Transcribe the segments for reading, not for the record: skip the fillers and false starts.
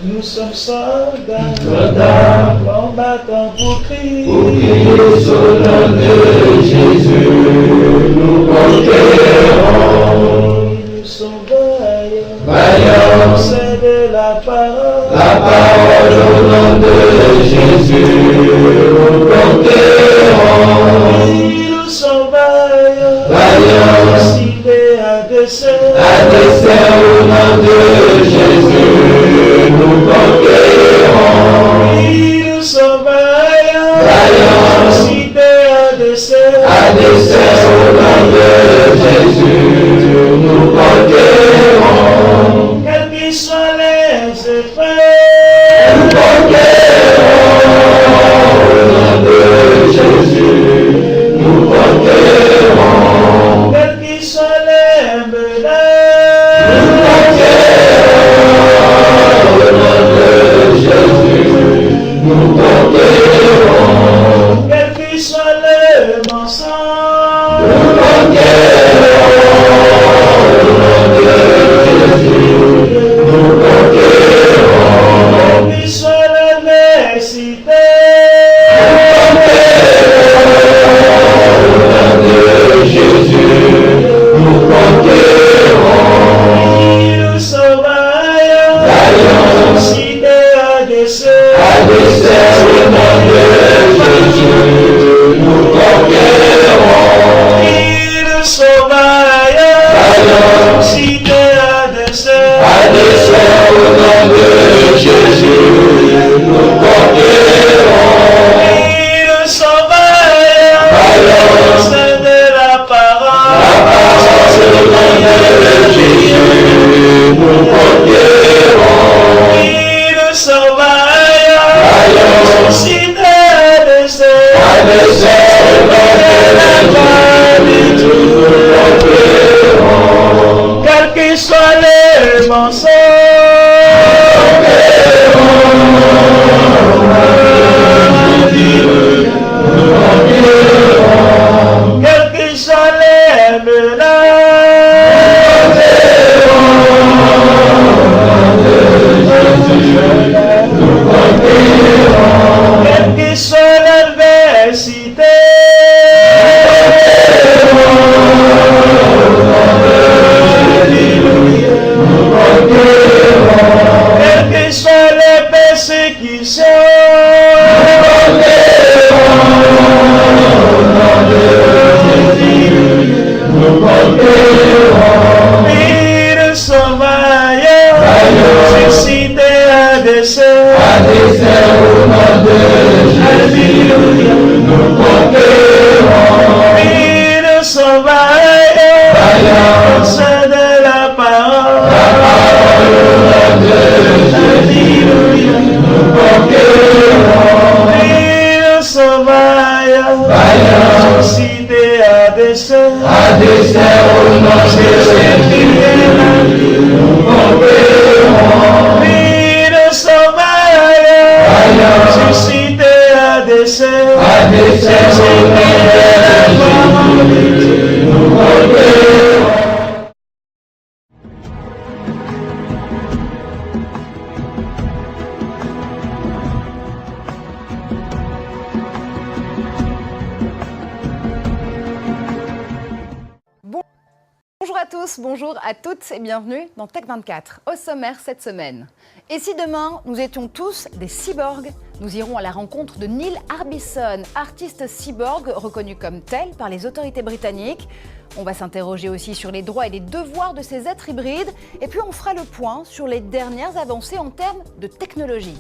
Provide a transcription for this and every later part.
Nous sommes soldats, combattants pour crier sur le nom de Jésus, nous conquérons. Nous sommes vaillants, Vaillants, c'est de la parole au nom de Jésus, nous conquérons. Nous sommes vaillants, Vaillants, ciblés à dessein au nom de Jésus, nous conquérons. Nous sommes vaillants, Vaillants, ciblés à dessein au nom de Jésus, nous conquérons. quels qu'ils soient les effets. Nous conquérons au nom de Jésus, nous conquérons. Quels qu'ils soient les menaces, Nous conquérons au nom de Jésus, nous conquérons. quels qu'ils soient les mensonges, Nous conquérons au nom de Jésus, nous conquérons. quels qu'ils soient l'adversité, Jésus, nous conquérons. nous sommes vaillants, cités à dessein Au nom de Jésus, nous conquérons. Nous sommes vaillants, cités à dessein Au nom de Jésus, nous conquérons. Nous sommes vaillants, c'est de la parole Au nom de Jésus, nous conquérons. Nous sommes vaillants, cités à dessein Au nom de Jésus, nous conquérons. quels qu'ils soient les mensonges, quels qu'ils soient les menaces, quels qu'ils soient l'adversité, quelles qu'ils soient les persécutions, nous sommes vaillants, suscités à dessein. Au nom de Jésus, nous conquérons. Nous sommes vaillants, c'est de la parole Au nom de Jésus, nous conquérons. Nous sommes vaillants, suscités à dessein. Au nom de Jésus, nous conquérons. Nous sommes vaillants, suscités à dessein. Au nom de Jésus, nous conquérons. Bonjour à tous, bonjour à toutes et bienvenue dans Tech24. Au sommaire cette semaine. Et si demain nous étions tous des cyborgs, nous irons à la rencontre de Neil Harbisson, artiste cyborg reconnu comme tel par les autorités britanniques. On va s'interroger aussi sur les droits et les devoirs de ces êtres hybrides. Et puis on fera le point sur les dernières avancées en termes de technologie.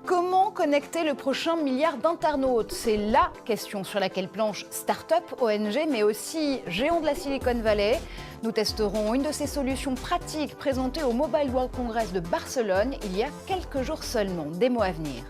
Comment connecter le prochain milliard d'internautes? C'est la question sur laquelle planchent start-up, ONG, mais aussi géants de la Silicon Valley. Nous testerons une de ces solutions pratiques présentées au Mobile World Congress de Barcelone il y a quelques jours seulement. Démo à venir.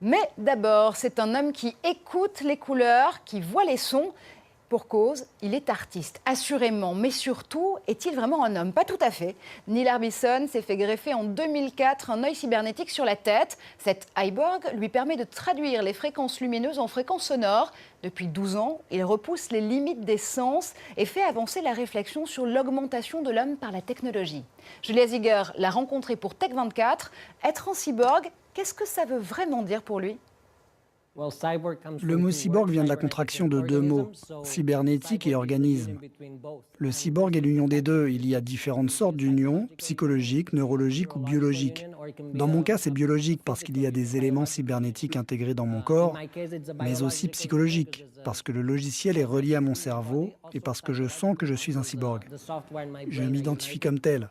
Mais d'abord, c'est un homme qui écoute les couleurs, qui voit les sons Pour cause, il est artiste, assurément, mais surtout, est-il vraiment un homme? Pas tout à fait. Neil Harbisson s'est fait greffer en 2004 un œil cybernétique sur la tête. Cet cyborg lui permet de traduire les fréquences lumineuses en fréquences sonores. Depuis 12 ans, il repousse les limites des sens et fait avancer la réflexion sur l'augmentation de l'homme par la technologie. Julia Ziger l'a rencontré pour Tech24. Être un cyborg, qu'est-ce que ça veut vraiment dire pour lui? Le mot cyborg vient de la contraction de deux mots, cybernétique et organisme. Le cyborg est l'union des deux. Il y a différentes sortes d'unions, psychologiques, neurologiques ou biologiques. Dans mon cas, c'est biologique parce qu'il y a des éléments cybernétiques intégrés dans mon corps, mais aussi psychologiques, parce que le logiciel est relié à mon cerveau et parce que je sens que je suis un cyborg. Je m'identifie comme tel.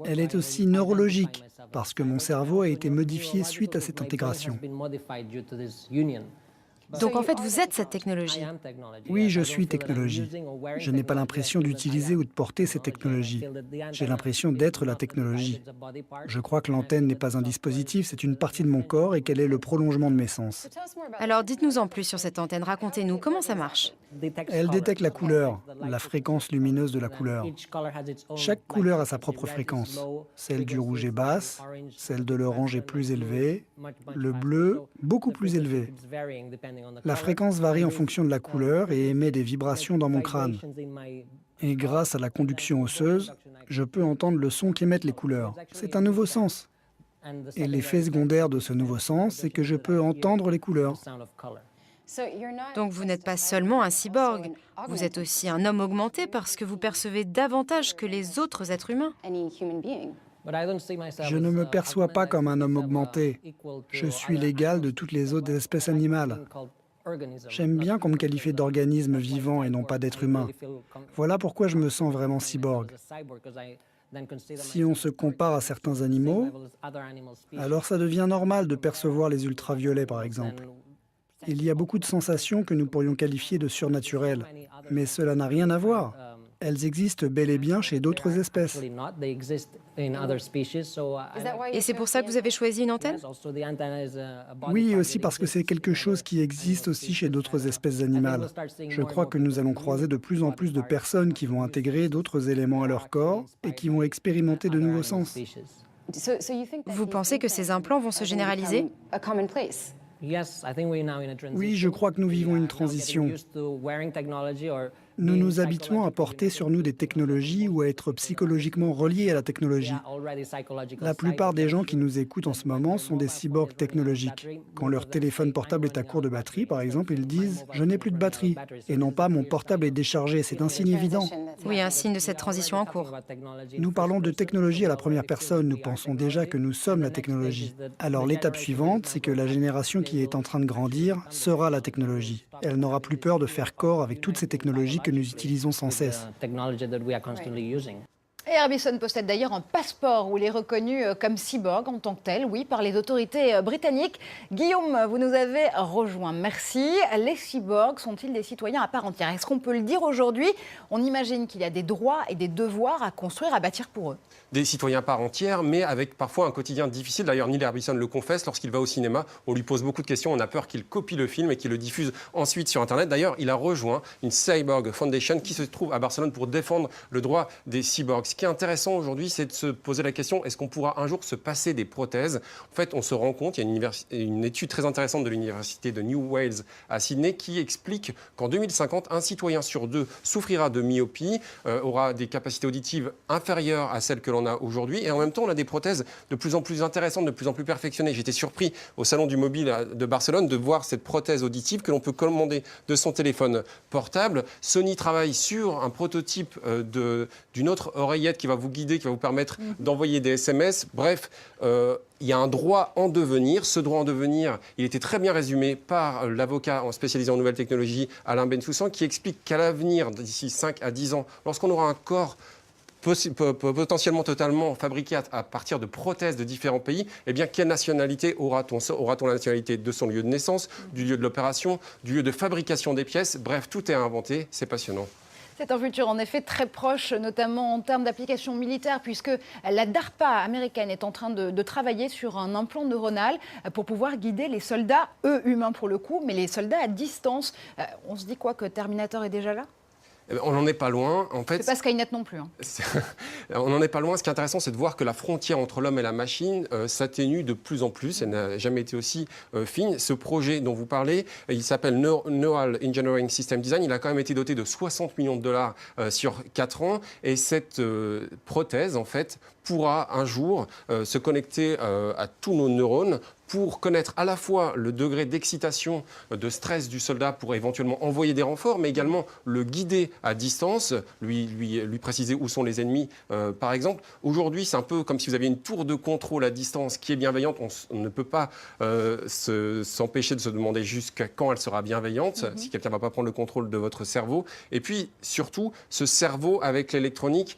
Elle est aussi neurologique, parce que mon cerveau a été modifié suite à cette intégration. Donc en fait, vous êtes cette technologie. Oui, je suis technologie. Je n'ai pas l'impression d'utiliser ou de porter cette technologie. J'ai l'impression d'être la technologie. Je crois que l'antenne n'est pas un dispositif, c'est une partie de mon corps et qu'elle est le prolongement de mes sens. Alors dites-nous en plus sur cette antenne, racontez-nous comment ça marche. Elle détecte la couleur, la fréquence lumineuse de la couleur. Chaque couleur a sa propre fréquence. Celle du rouge est basse, celle de l'orange est plus élevée, le bleu beaucoup plus élevé. La fréquence varie en fonction de la couleur et émet des vibrations dans mon crâne. Et grâce à la conduction osseuse, je peux entendre le son qu'émettent les couleurs. C'est un nouveau sens. Et l'effet secondaire de ce nouveau sens, c'est que je peux entendre les couleurs. Donc vous n'êtes pas seulement un cyborg, vous êtes aussi un homme augmenté parce que vous percevez davantage que les autres êtres humains. Je ne me perçois pas comme un homme augmenté. Je suis l'égal de toutes les autres espèces animales. J'aime bien qu'on me qualifie d'organisme vivant et non pas d'être humain. Voilà pourquoi je me sens vraiment cyborg. Si on se compare à certains animaux, alors ça devient normal de percevoir les ultraviolets, par exemple. Il y a beaucoup de sensations que nous pourrions qualifier de surnaturelles, mais cela n'a rien à voir. Elles existent bel et bien chez d'autres espèces. Et c'est pour ça que vous avez choisi une antenne? Oui, aussi parce que c'est quelque chose qui existe aussi chez d'autres espèces animales. Je crois que nous allons croiser de plus en plus de personnes qui vont intégrer d'autres éléments à leur corps et qui vont expérimenter de nouveaux sens. Vous pensez que ces implants vont se généraliser? Oui, je crois que nous vivons une transition. Nous nous habituons à porter sur nous des technologies ou à être psychologiquement reliés à la technologie. La plupart des gens qui nous écoutent en ce moment sont des cyborgs technologiques. Quand leur téléphone portable est à court de batterie, par exemple, ils disent « je n'ai plus de batterie » et non pas « mon portable est déchargé ». C'est un signe évident. Oui, un signe de cette transition en cours. Nous parlons de technologie à la première personne. Nous pensons déjà que nous sommes la technologie. Alors l'étape suivante, c'est que la génération qui est en train de grandir sera la technologie. Elle n'aura plus peur de faire corps avec toutes ces technologies que nous utilisons sans cesse. Et Harbisson possède d'ailleurs un passeport où il est reconnu comme cyborg en tant que tel, oui, par les autorités britanniques. Guillaume, vous nous avez rejoint. Merci. Les cyborgs sont-ils des citoyens à part entière? Est-ce qu'on peut le dire aujourd'hui? On imagine qu'il y a des droits et des devoirs à construire, à bâtir pour eux. Des citoyens à part entière, mais avec parfois un quotidien difficile. D'ailleurs, Neil Harbisson le confesse, lorsqu'il va au cinéma, on lui pose beaucoup de questions, on a peur qu'il copie le film et qu'il le diffuse ensuite sur Internet. D'ailleurs, il a rejoint une Cyborg Foundation qui se trouve à Barcelone pour défendre le droit des cyborgs. Ce qui est intéressant aujourd'hui, c'est de se poser la question, est-ce qu'on pourra un jour se passer des prothèses? En fait, on se rend compte, il y a une étude très intéressante de l'université de New Wales à Sydney qui explique qu'en 2050, un citoyen sur deux souffrira de myopie, aura des capacités auditives inférieures à celles que l'on a aujourd'hui, et en même temps, on a des prothèses de plus en plus intéressantes, de plus en plus perfectionnées. J'étais surpris au Salon du Mobile de Barcelone de voir cette prothèse auditive que l'on peut commander de son téléphone portable. Sony travaille sur un prototype d'une autre oreillette qui va vous guider, qui va vous permettre d'envoyer des SMS. Bref, il y a un droit en devenir. Ce droit en devenir, il était très bien résumé par l'avocat spécialisé en nouvelles technologies, Alain Bensoussan, qui explique qu'à l'avenir, d'ici 5 à 10 ans, lorsqu'on aura un corps potentiellement totalement fabriqué à partir de prothèses de différents pays, eh bien, quelle nationalité aura-t-on? Aura-t-on la nationalité de son lieu de naissance, du lieu de l'opération, du lieu de fabrication des pièces? Bref, tout est à inventer, c'est passionnant. C'est un futur en effet très proche, notamment en termes d'applications militaires, puisque la DARPA américaine est en train de travailler sur un implant neuronal pour pouvoir guider les soldats, eux humains pour le coup, mais les soldats à distance. On se dit quoi, que Terminator est déjà là ? On n'en est pas loin. En fait, c'est pas Skynet non plus. Hein. On n'en est pas loin. Ce qui est intéressant, c'est de voir que la frontière entre l'homme et la machine s'atténue de plus en plus. Elle n'a jamais été aussi fine. Ce projet dont vous parlez, il s'appelle Neural Engineering System Design. Il a quand même été doté de 60 millions de dollars sur 4 ans. Et cette prothèse, en fait, pourra un jour se connecter à tous nos neurones pour connaître à la fois le degré d'excitation, de stress du soldat pour éventuellement envoyer des renforts, mais également le guider à distance, lui préciser où sont les ennemis, par exemple. Aujourd'hui, c'est un peu comme si vous aviez une tour de contrôle à distance qui est bienveillante. On ne peut pas s'empêcher de se demander jusqu'à quand elle sera bienveillante, si quelqu'un ne va pas prendre le contrôle de votre cerveau. Et puis, surtout, ce cerveau avec l'électronique,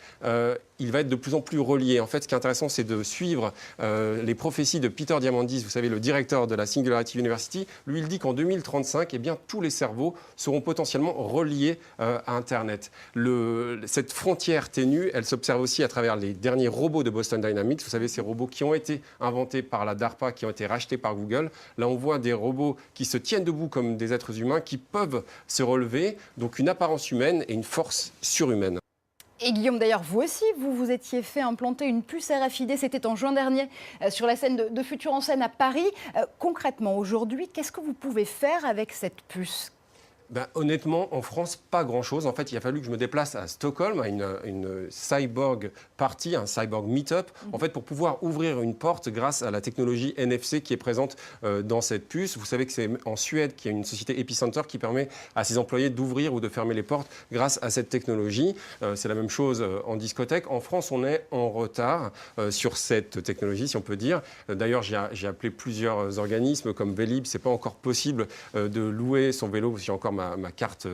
il va être de plus en plus relié. En fait, ce qui est intéressant, c'est de suivre les prophéties de Peter Diamandis, vous savez, le directeur de la Singularity University. Lui, il dit qu'en 2035, eh bien, tous les cerveaux seront potentiellement reliés à Internet. Cette frontière ténue, elle s'observe aussi à travers les derniers robots de Boston Dynamics. Vous savez, ces robots qui ont été inventés par la DARPA, qui ont été rachetés par Google. Là, on voit des robots qui se tiennent debout comme des êtres humains, qui peuvent se relever. Donc, une apparence humaine et une force surhumaine. Et Guillaume, d'ailleurs, vous aussi, vous étiez fait implanter une puce RFID, c'était en juin dernier, sur la scène de Futur en scène à Paris. Concrètement, aujourd'hui, qu'est-ce que vous pouvez faire avec cette puce ? Honnêtement, en France, pas grand-chose. En fait, il a fallu que je me déplace à Stockholm, à une cyborg party, un cyborg meet-up, en fait, pour pouvoir ouvrir une porte grâce à la technologie NFC qui est présente dans cette puce. Vous savez que c'est en Suède qu'il y a une société Epicenter qui permet à ses employés d'ouvrir ou de fermer les portes grâce à cette technologie. C'est la même chose en discothèque. En France, on est en retard sur cette technologie, si on peut dire. D'ailleurs, j'ai appelé plusieurs organismes comme Vélib. C'est pas encore possible de louer son vélo, j'ai encore ma carte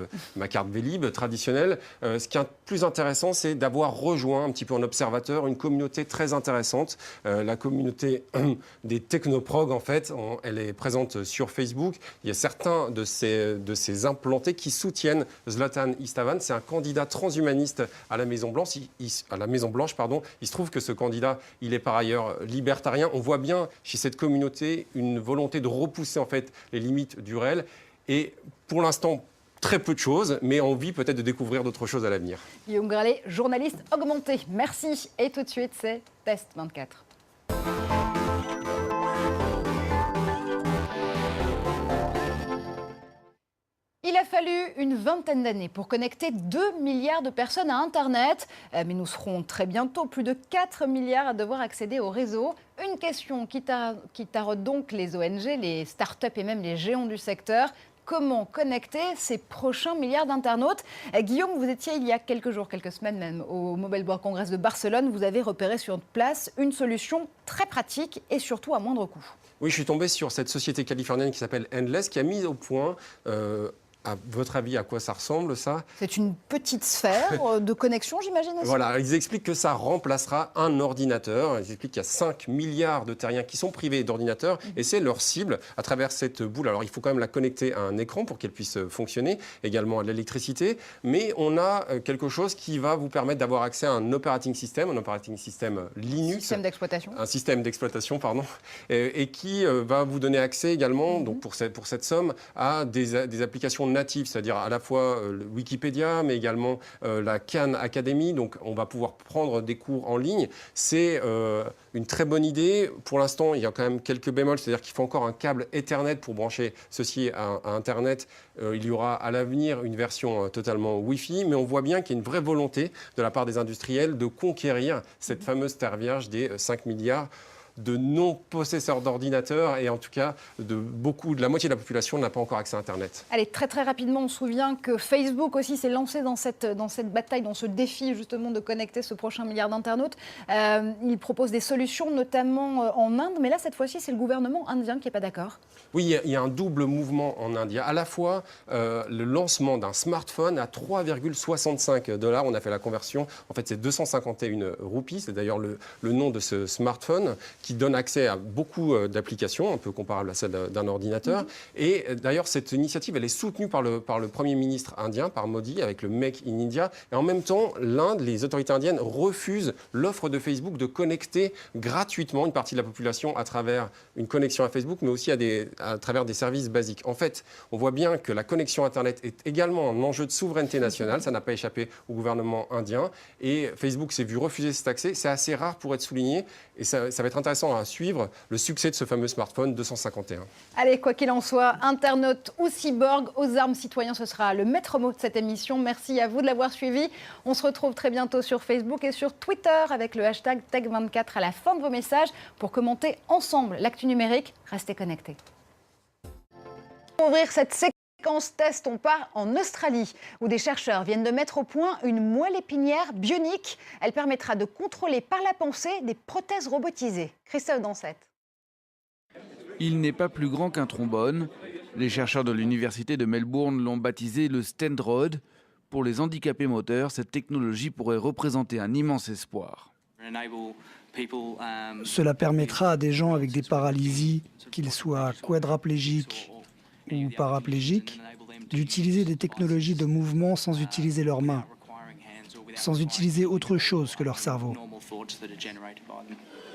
Vélib traditionnelle. Ce qui est plus intéressant, c'est d'avoir rejoint un petit peu en observateur une communauté très intéressante. La communauté des technoprog, en fait, elle est présente sur Facebook. Il y a certains de ces implantés qui soutiennent Zlatan Istavan. C'est un candidat transhumaniste à la Maison-Blanche. Il se trouve que ce candidat, il est par ailleurs libertarien. On voit bien chez cette communauté une volonté de repousser en fait les limites du réel. Et pour l'instant, très peu de choses, mais envie peut-être de découvrir d'autres choses à l'avenir. Guillaume Gralet, journaliste augmenté. Merci. Et tout de suite, c'est Test 24. Il a fallu une vingtaine d'années pour connecter 2 milliards de personnes à Internet. Mais nous serons très bientôt plus de 4 milliards à devoir accéder au réseau. Une question qui taraude donc les ONG, les startups et même les géants du secteur. Comment connecter ces prochains milliards d'internautes ? Guillaume, vous étiez il y a quelques jours, quelques semaines même, au Mobile World Congress de Barcelone. Vous avez repéré sur place une solution très pratique et surtout à moindre coût. Oui, je suis tombé sur cette société californienne qui s'appelle Endless, qui a mis au point... à votre avis, à quoi ça ressemble, ça ? C'est une petite sphère de connexion, j'imagine aussi. Voilà, ils expliquent que ça remplacera un ordinateur. Ils expliquent qu'il y a 5 milliards de terriens qui sont privés d'ordinateurs et c'est leur cible à travers cette boule. Alors, il faut quand même la connecter à un écran pour qu'elle puisse fonctionner, également à de l'électricité. Mais on a quelque chose qui va vous permettre d'avoir accès à un operating system Linux. Système d'exploitation. Un système d'exploitation, pardon. Et qui va vous donner accès également, donc pour cette somme, à des applications natives, c'est-à-dire à la fois le Wikipédia, mais également la Khan Academy. Donc, on va pouvoir prendre des cours en ligne. C'est une très bonne idée. Pour l'instant, il y a quand même quelques bémols, c'est-à-dire qu'il faut encore un câble Ethernet pour brancher ceci à Internet. Il y aura à l'avenir une version totalement Wi-Fi, mais on voit bien qu'il y a une vraie volonté de la part des industriels de conquérir cette fameuse terre vierge des 5 milliards de non-possesseurs d'ordinateurs et en tout cas de la moitié de la population n'a pas encore accès à Internet. Allez, très très rapidement, on se souvient que Facebook aussi s'est lancé dans cette bataille, dans ce défi justement de connecter ce prochain milliard d'internautes. Il propose des solutions, notamment en Inde, mais là cette fois-ci c'est le gouvernement indien qui n'est pas d'accord. Oui, il y a un double mouvement en Inde. Il y a à la fois le lancement d'un smartphone à 3,65 $. On a fait la conversion, en fait c'est 251 roupies, c'est d'ailleurs le nom de ce smartphone qui donne accès à beaucoup d'applications, un peu comparables à celles d'un ordinateur. Et d'ailleurs, cette initiative, elle est soutenue par le Premier ministre indien, par Modi, avec le Make in India. Et en même temps, l'Inde, les autorités indiennes refusent l'offre de Facebook de connecter gratuitement une partie de la population à travers une connexion à Facebook, mais aussi à travers des services basiques. En fait, on voit bien que la connexion Internet est également un enjeu de souveraineté nationale. Ça n'a pas échappé au gouvernement indien. Et Facebook s'est vu refuser cet accès. C'est assez rare pour être souligné. Et ça va être intéressant à suivre le succès de ce fameux smartphone 251. Allez, quoi qu'il en soit, internaute ou cyborg, aux armes citoyens, ce sera le maître mot de cette émission. Merci à vous de l'avoir suivi. On se retrouve très bientôt sur Facebook et sur Twitter avec le hashtag Tech24 à la fin de vos messages pour commenter ensemble l'actu numérique. Restez connectés. Pour ouvrir cette séquence test, on part en Australie où des chercheurs viennent de mettre au point une moelle épinière bionique. Elle permettra de contrôler par la pensée des prothèses robotisées. Christophe Dansette. Il n'est pas plus grand qu'un trombone. Les chercheurs de l'université de Melbourne l'ont baptisé le Stendrod. Pour les handicapés moteurs, cette technologie pourrait représenter un immense espoir. Cela permettra à des gens avec des paralysies, qu'ils soient quadraplégiques ou paraplégiques, d'utiliser des technologies de mouvement sans utiliser leurs mains, sans utiliser autre chose que leur cerveau.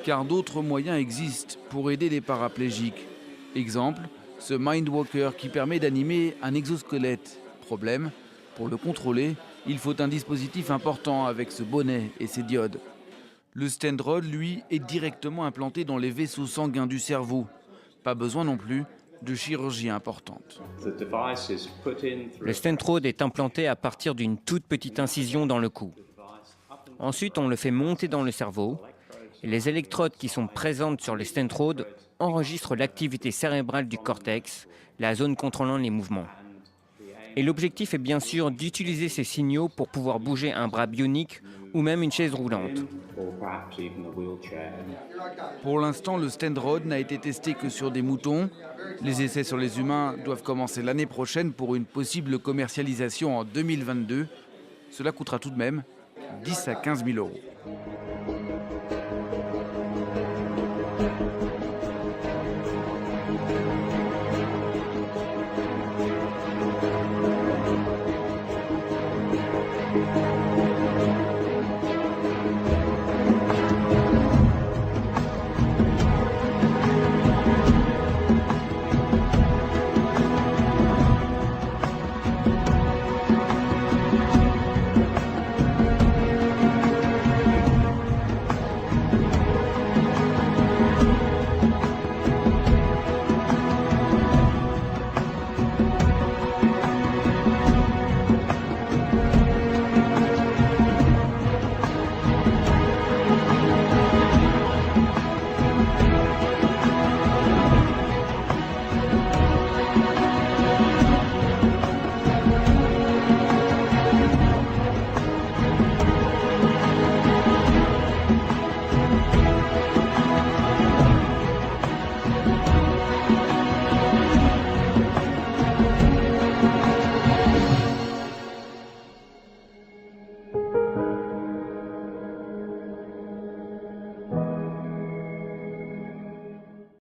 Car d'autres moyens existent pour aider les paraplégiques. Exemple, ce Mindwalker qui permet d'animer un exosquelette. Problème, pour le contrôler, il faut un dispositif important avec ce bonnet et ses diodes. Le Stendrod, lui, est directement implanté dans les vaisseaux sanguins du cerveau. Pas besoin non plus de chirurgie importante. Le Stendrod est implanté à partir d'une toute petite incision dans le cou. Ensuite, on le fait monter dans le cerveau. Et les électrodes qui sont présentes sur le Stendrod enregistrent l'activité cérébrale du cortex, la zone contrôlant les mouvements. Et l'objectif est bien sûr d'utiliser ces signaux pour pouvoir bouger un bras bionique ou même une chaise roulante. Pour l'instant, le Stendrod n'a été testé que sur des moutons. Les essais sur les humains doivent commencer l'année prochaine pour une possible commercialisation en 2022. Cela coûtera tout de même 10 à 15 000 euros.